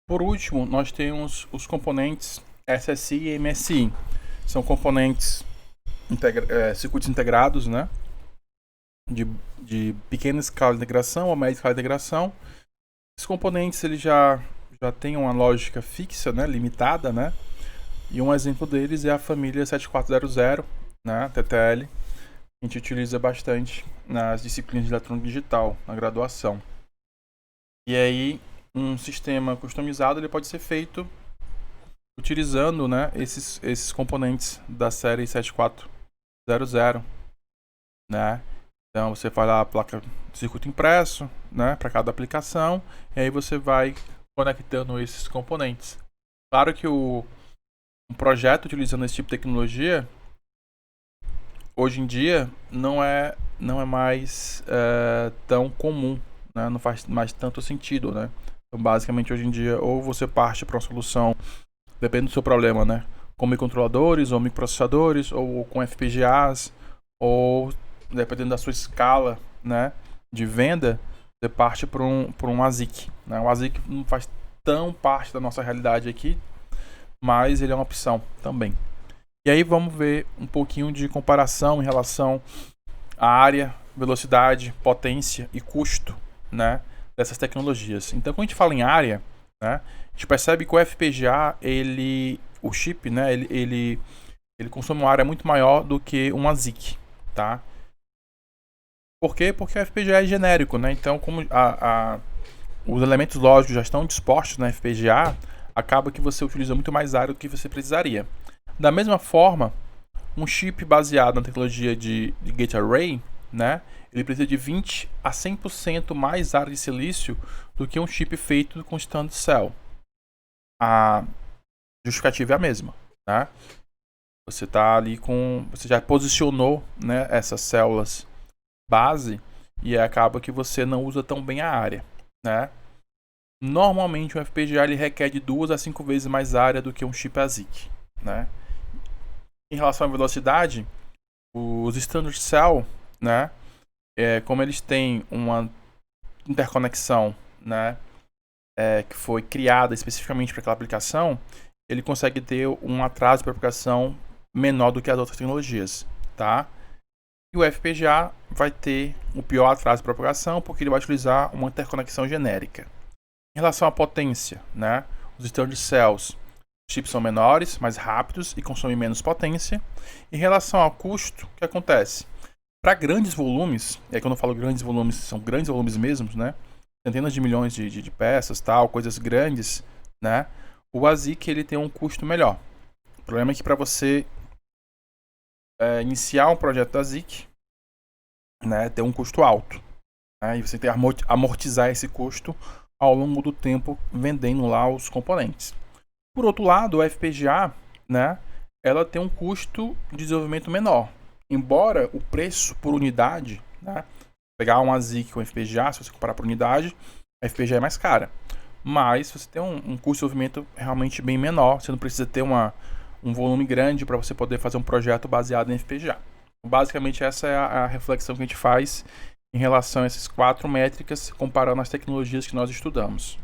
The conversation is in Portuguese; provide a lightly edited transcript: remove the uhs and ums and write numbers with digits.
Por último, nós temos os componentes SSI e MSI. São componentes circuitos integrados, né? De pequena escala de integração ou média escala de integração. Esses componentes eles já têm uma lógica fixa, né? Limitada, né? E um exemplo deles é a família 7400, né? TTL. A gente utiliza bastante nas disciplinas de eletrônica digital, na graduação. E aí, um sistema customizado ele pode ser feito utilizando, né, esses componentes da série 7400, né? Então você faz lá a placa de circuito impresso, né, para cada aplicação, e aí você vai conectando esses componentes. Claro que um projeto utilizando esse tipo de tecnologia hoje em dia não é mais tão comum, né? Não faz mais tanto sentido, né? Então, basicamente, hoje em dia, ou você parte para uma solução, depende do seu problema, né? Com microcontroladores, ou microprocessadores, ou com FPGAs, ou dependendo da sua escala, né, de venda, você parte para um ASIC, né? O ASIC não faz tão parte da nossa realidade aqui, mas ele é uma opção também. E aí vamos ver um pouquinho de comparação em relação à área, velocidade, potência e custo, né, dessas tecnologias. Então, quando a gente fala em área, né, a gente percebe que o FPGA, o chip, né, ele consome uma área muito maior do que um ASIC, tá? Por quê? Porque o FPGA é genérico, né? Então, como os elementos lógicos já estão dispostos na FPGA, acaba que você utiliza muito mais área do que você precisaria. Da mesma forma, um chip baseado na tecnologia de Gate Array, né, ele precisa de 20 a 100% mais área de silício do que um chip feito com standard cell. A justificativa é a mesma, né? Você tá ali você já posicionou, né, essas células base e acaba que você não usa tão bem a área, né? Normalmente um FPGA ele requer de 2 a 5 vezes mais área do que um chip ASIC, né? Em relação à velocidade, os standard cell, né, como eles têm uma interconexão, né, que foi criada especificamente para aquela aplicação, ele consegue ter um atraso de propagação menor do que as outras tecnologias, tá? E o FPGA vai ter o pior atraso de propagação porque ele vai utilizar uma interconexão genérica. Em relação à potência, né, os standard cells, os chips são menores, mais rápidos e consomem menos potência. Em relação ao custo, o que acontece? Para grandes volumes, e aí quando eu falo grandes volumes, são grandes volumes mesmos, né? Centenas de milhões de peças, tal, coisas grandes, né? O ASIC ele tem um custo melhor. O problema é que para você iniciar um projeto ASIC, né, tem um custo alto, né? E você tem que amortizar esse custo ao longo do tempo vendendo lá os componentes. Por outro lado, o FPGA, né, ela tem um custo de desenvolvimento menor. Embora o preço por unidade, né, pegar um ASIC com FPGA, se você comparar por unidade, a FPGA é mais cara. Mas você tem um custo de desenvolvimento realmente bem menor. Você não precisa ter um volume grande para você poder fazer um projeto baseado em FPGA. Basicamente, essa é a reflexão que a gente faz em relação a essas 4 métricas, comparando as tecnologias que nós estudamos.